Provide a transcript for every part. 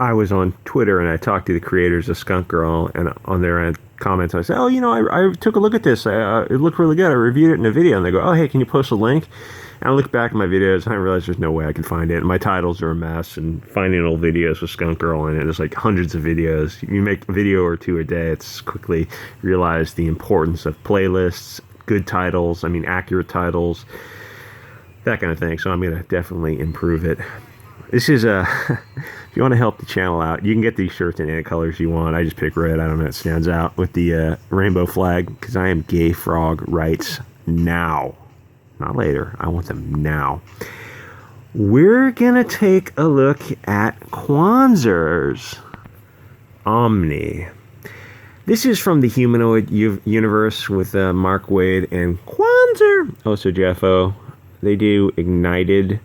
I was on Twitter and I talked to the creators of Skunk Girl, and on their comments I said, oh, I took a look at this. It looked really good. I reviewed it in a video. And they go, oh, hey, can you post a link? And I look back at my videos and I realized there's no way I can find it. And my titles are a mess, and finding old videos with Skunk Girl in it, there's like hundreds of videos. You make a video or two a day, it's quickly realize the importance of playlists, good titles, accurate titles, that kind of thing. So I'm going to definitely improve it. This is if you want to help the channel out, you can get these shirts in any colors you want. I just pick red. I don't know, it stands out with the rainbow flag, because I am gay frog rights now. Not later. I want them now. We're going to take a look at Kwanzer's Omni. This is from the huminoid universe with Mark Waid and Kwanzer. Also Jeff O. They do ignited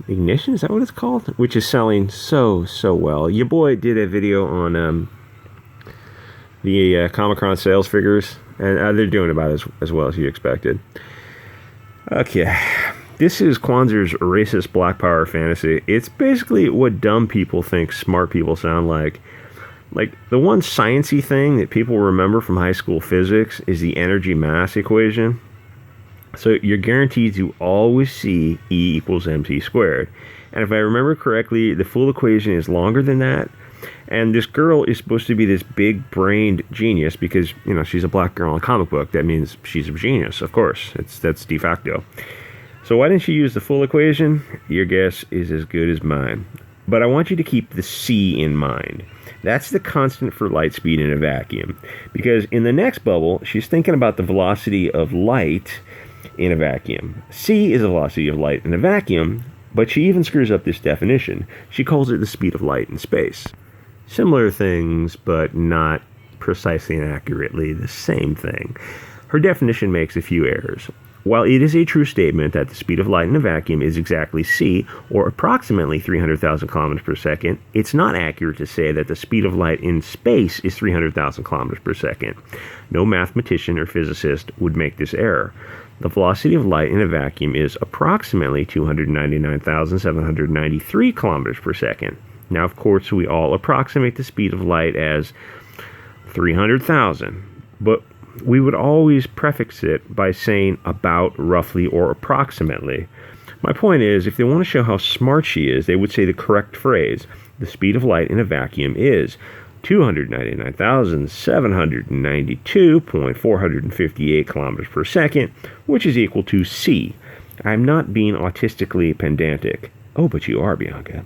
ignition, is that what it's called? Which is selling so well. Your boy did a video on the Comic-Con sales figures, and they're doing about as well as you expected. Okay, this is Kwanzer's racist black power fantasy. It's basically what dumb people think smart people sound like. Like, the one sciencey thing that people remember from high school physics is the energy mass equation. So you're guaranteed to always see E equals mc squared. And if I remember correctly, the full equation is longer than that. And this girl is supposed to be this big-brained genius because, she's a black girl in a comic book. That means she's a genius, of course. That's de facto. So why didn't she use the full equation? Your guess is as good as mine. But I want you to keep the C in mind. That's the constant for light speed in a vacuum. Because in the next bubble, she's thinking about the velocity of light in a vacuum. C is the velocity of light in a vacuum, but she even screws up this definition. She calls it the speed of light in space. Similar things, but not precisely and accurately the same thing. Her definition makes a few errors. While it is a true statement that the speed of light in a vacuum is exactly c, or approximately 300,000 kilometers per second, it's not accurate to say that the speed of light in space is 300,000 kilometers per second. No mathematician or physicist would make this error. The velocity of light in a vacuum is approximately 299,793 kilometers per second. Now, of course, we all approximate the speed of light as 300,000, but we would always prefix it by saying about, roughly, or approximately. My point is, if they want to show how smart she is, they would say the correct phrase. The speed of light in a vacuum is 299,792.458 kilometers per second, which is equal to c. I'm not being autistically pedantic. Oh, but you are, Bianca.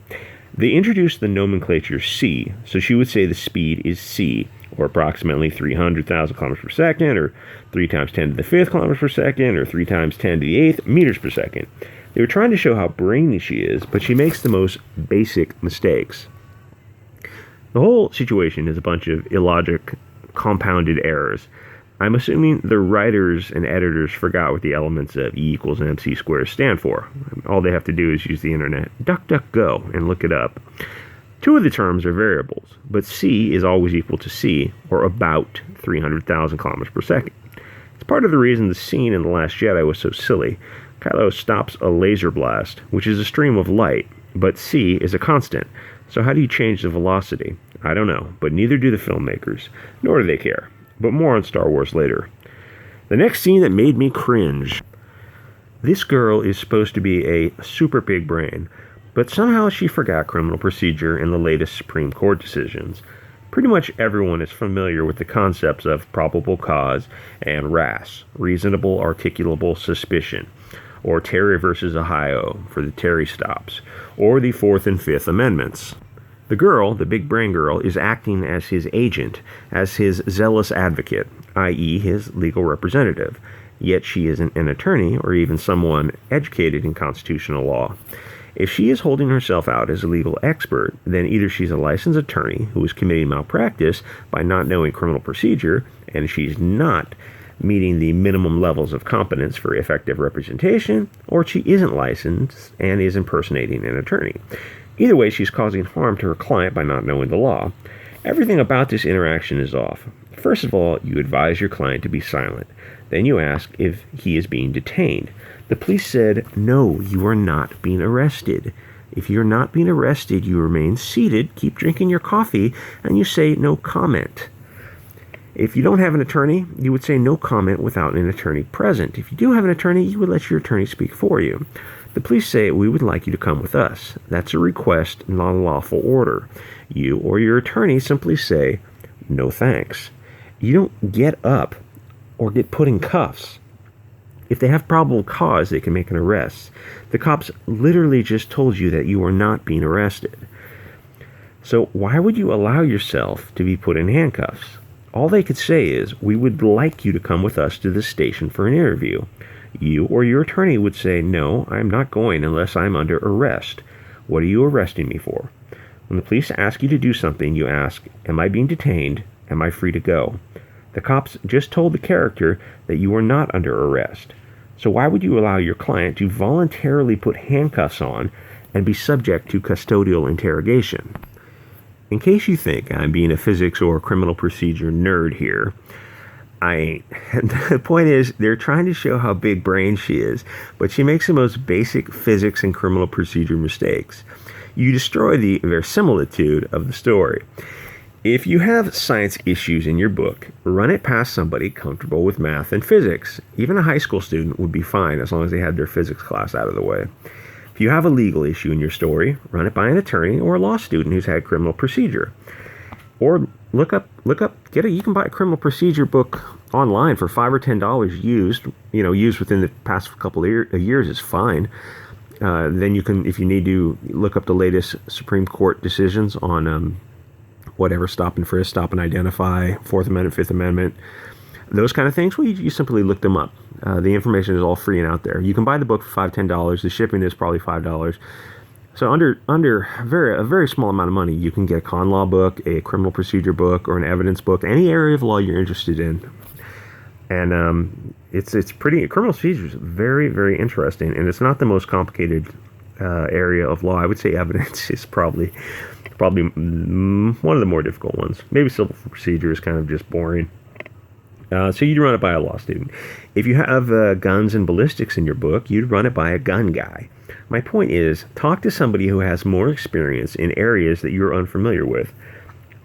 They introduced the nomenclature c, so she would say the speed is c, or approximately 300,000 kilometers per second, or 3 times 10 to the 5th kilometers per second, or 3 times 10 to the 8th meters per second. They were trying to show how brainy she is, but she makes the most basic mistakes. The whole situation is a bunch of illogic, compounded errors. I'm assuming the writers and editors forgot what the elements of E equals mc squared stand for. All they have to do is use the internet, DuckDuckGo, and look it up. 2 of the terms are variables, but c is always equal to c, or about 300,000 kilometers per second. It's part of the reason the scene in The Last Jedi was so silly. Kylo stops a laser blast, which is a stream of light, but c is a constant. So how do you change the velocity? I don't know, but neither do the filmmakers, nor do they care. But more on Star Wars later. The next scene that made me cringe. This girl is supposed to be a super big brain, but somehow she forgot criminal procedure in the latest Supreme Court decisions. Pretty much everyone is familiar with the concepts of probable cause and RAS, reasonable articulable suspicion, or Terry versus Ohio for the Terry stops, or the 4th and 5th Amendments. The girl, the big brain girl, is acting as his agent, as his zealous advocate, i.e. his legal representative, yet she isn't an attorney or even someone educated in constitutional law. If she is holding herself out as a legal expert, then either she's a licensed attorney who is committing malpractice by not knowing criminal procedure, and she's not meeting the minimum levels of competence for effective representation, or she isn't licensed and is impersonating an attorney. Either way, she's causing harm to her client by not knowing the law. Everything about this interaction is off. First of all, you advise your client to be silent. Then you ask if he is being detained. The police said, "No, you are not being arrested." If you're not being arrested, you remain seated, keep drinking your coffee, and you say no comment. If you don't have an attorney, you would say no comment without an attorney present. If you do have an attorney, you would let your attorney speak for you. The police say, we would like you to come with us. That's a request, not a lawful order. You or your attorney simply say, no thanks. You don't get up or get put in cuffs. If they have probable cause, they can make an arrest. The cops literally just told you that you are not being arrested. So why would you allow yourself to be put in handcuffs? All they could say is, we would like you to come with us to the station for an interview. You or your attorney would say, no, I'm not going unless I'm under arrest. What are you arresting me for? When the police ask you to do something, you ask, am I being detained? Am I free to go? The cops just told the character that you are not under arrest. So why would you allow your client to voluntarily put handcuffs on and be subject to custodial interrogation? In case you think I'm being a physics or criminal procedure nerd here, I ain't. The point is, they're trying to show how big brain she is, but she makes the most basic physics and criminal procedure mistakes. You destroy the verisimilitude of the story. If you have science issues in your book, run it past somebody comfortable with math and physics. Even a high school student would be fine as long as they had their physics class out of the way. If you have a legal issue in your story, run it by an attorney or a law student who's had criminal procedure. Or you can buy a criminal procedure book online for $5 or $10 used within the past couple of years is fine. Then you can, if you need to, look up the latest Supreme Court decisions on whatever, stop and frisk, stop and identify, Fourth Amendment, Fifth Amendment, those kind of things. Well, you simply look them up. The information is all free and out there. You can buy the book for $5, $10. The shipping is probably $5. So under a very small amount of money, you can get a con law book, a criminal procedure book, or an evidence book, any area of law you're interested in. And it's pretty. Criminal procedure is very, very interesting, and it's not the most complicated area of law. I would say evidence is probably one of the more difficult ones. Maybe civil procedure is kind of just boring. So you'd run it by a law student. If you have guns and ballistics in your book, you'd run it by a gun guy. My point is, talk to somebody who has more experience in areas that you're unfamiliar with.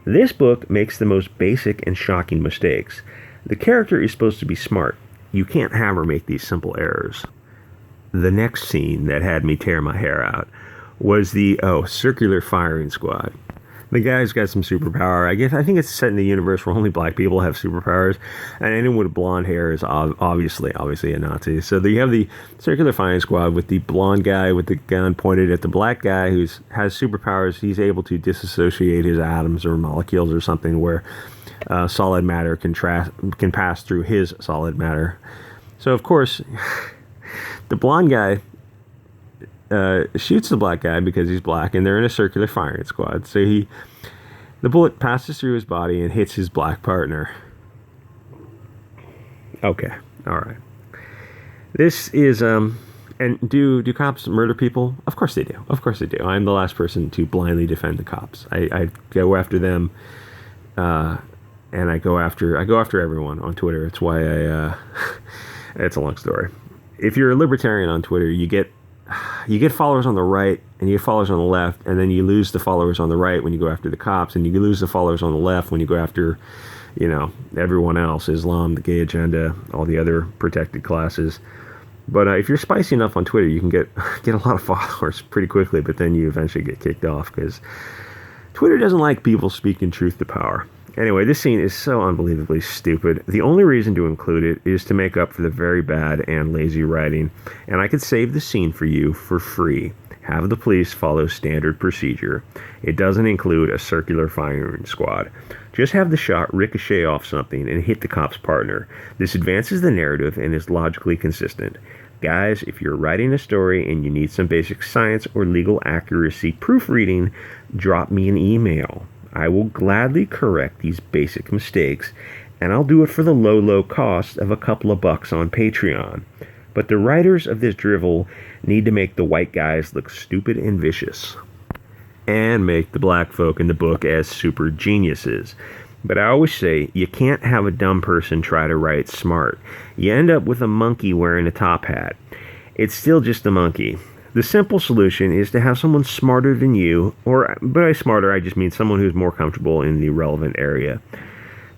This book makes the most basic and shocking mistakes. The character is supposed to be smart. You can't have her make these simple errors. The next scene that had me tear my hair out was the circular firing squad. The guy's got some superpower. I think it's set in the universe where only black people have superpowers, and anyone with blonde hair is obviously a Nazi. So you have the circular firing squad with the blonde guy with the gun pointed at the black guy who has superpowers. He's able to disassociate his atoms or molecules or something where solid matter can pass through his solid matter. So of course, the blonde guy shoots the black guy because he's black, and they're in a circular firing squad. So the bullet passes through his body and hits his black partner. Okay, all right. This is and do cops murder people? Of course they do. Of course they do. I'm the last person to blindly defend the cops. I go after them, and I go after everyone on Twitter. It's why it's a long story. If you're a libertarian on Twitter, you get followers on the right and you get followers on the left, and then you lose the followers on the right when you go after the cops, and you lose the followers on the left when you go after, everyone else, Islam, the gay agenda, all the other protected classes. But if you're spicy enough on Twitter, you can get a lot of followers pretty quickly, but then you eventually get kicked off because Twitter doesn't like people speaking truth to power. Anyway, this scene is so unbelievably stupid. The only reason to include it is to make up for the very bad and lazy writing. And I could save the scene for you for free. Have the police follow standard procedure. It doesn't include a circular firing squad. Just have the shot ricochet off something and hit the cop's partner. This advances the narrative and is logically consistent. Guys, if you're writing a story and you need some basic science or legal accuracy proofreading, drop me an email. I will gladly correct these basic mistakes, and I'll do it for the low cost of a couple of bucks on Patreon. But the writers of this drivel need to make the white guys look stupid and vicious, and make the black folk in the book as super geniuses. But I always say, you can't have a dumb person try to write smart. You end up with a monkey wearing a top hat. It's still just a monkey. The simple solution is to have someone smarter than you, or by smarter I just mean someone who's more comfortable in the relevant area,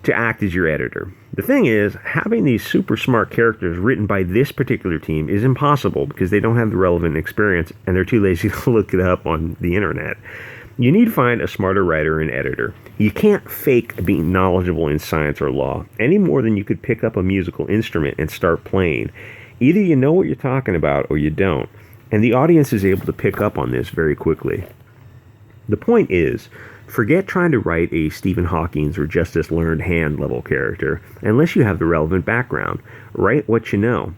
to act as your editor. The thing is, having these super smart characters written by this particular team is impossible because they don't have the relevant experience and they're too lazy to look it up on the internet. You need to find a smarter writer and editor. You can't fake being knowledgeable in science or law any more than you could pick up a musical instrument and start playing. Either you know what you're talking about or you don't. And the audience is able to pick up on this very quickly. The point is, forget trying to write a Stephen Hawking or Justice Learned Hand level character unless you have the relevant background. Write what you know.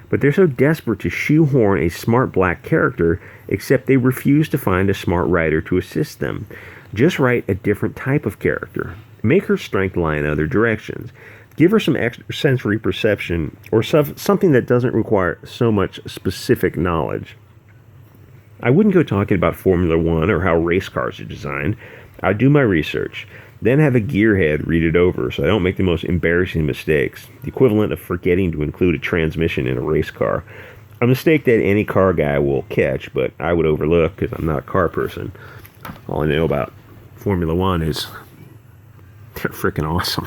But they're so desperate to shoehorn a smart black character, except they refuse to find a smart writer to assist them. Just write a different type of character. Make her strength lie in other directions. Give her some extrasensory perception or something that doesn't require so much specific knowledge. I wouldn't go talking about Formula One or how race cars are designed. I'd do my research, then have a gearhead read it over so I don't make the most embarrassing mistakes, the equivalent of forgetting to include a transmission in a race car. A mistake that any car guy will catch, but I would overlook because I'm not a car person. All I know about Formula One is they're freaking awesome.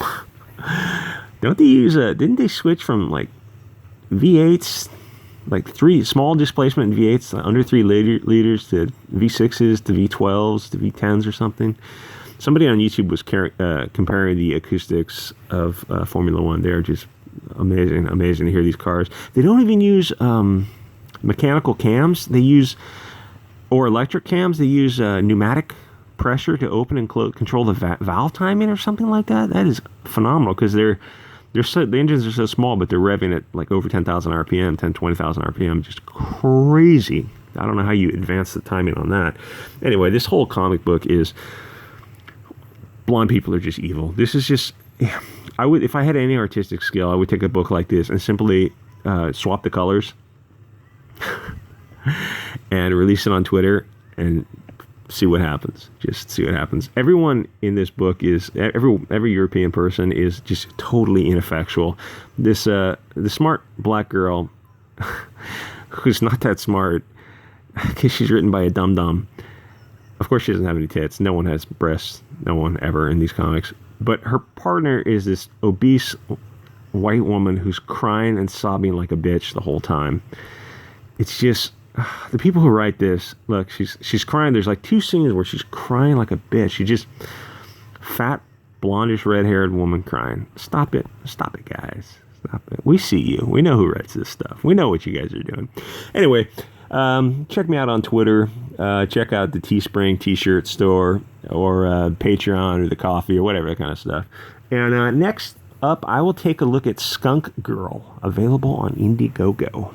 Don't they use didn't they switch from like V8s, like 3 small displacement V8s under 3 liters to V6s to V12s to V10s or something? Somebody on YouTube was comparing the acoustics of Formula One. They're just amazing to hear these cars. They don't even use mechanical cams. They use, or electric cams. They use pneumatic pressure to open and control the valve timing or something like that. That is phenomenal because the engines are so small, but they're revving at like over 10,000 RPM, 20,000 RPM, just crazy. I don't know how you advance the timing on that. Anyway, this whole comic book is blonde people are just evil. This is just, I would, if I had any artistic skill, I would take a book like this and simply swap the colors and release it on Twitter and see what happens. Just see what happens. Everyone in this book is, every European person is just totally ineffectual. This the smart black girl who's not that smart because she's written by a dum-dum. Of course she doesn't have any tits. No one has breasts. No one ever in these comics. But her partner is this obese white woman who's crying and sobbing like a bitch the whole time. It's just, the people who write this, look, she's crying. There's like 2 scenes where she's crying like a bitch. She just, fat, blondish, red-haired woman crying. Stop it. Stop it, guys. Stop it. We see you. We know who writes this stuff. We know what you guys are doing. Anyway, check me out on Twitter. Check out the Teespring t-shirt store or Patreon or the coffee or whatever, that kind of stuff. And next up, I will take a look at Skunk Girl, available on Indiegogo.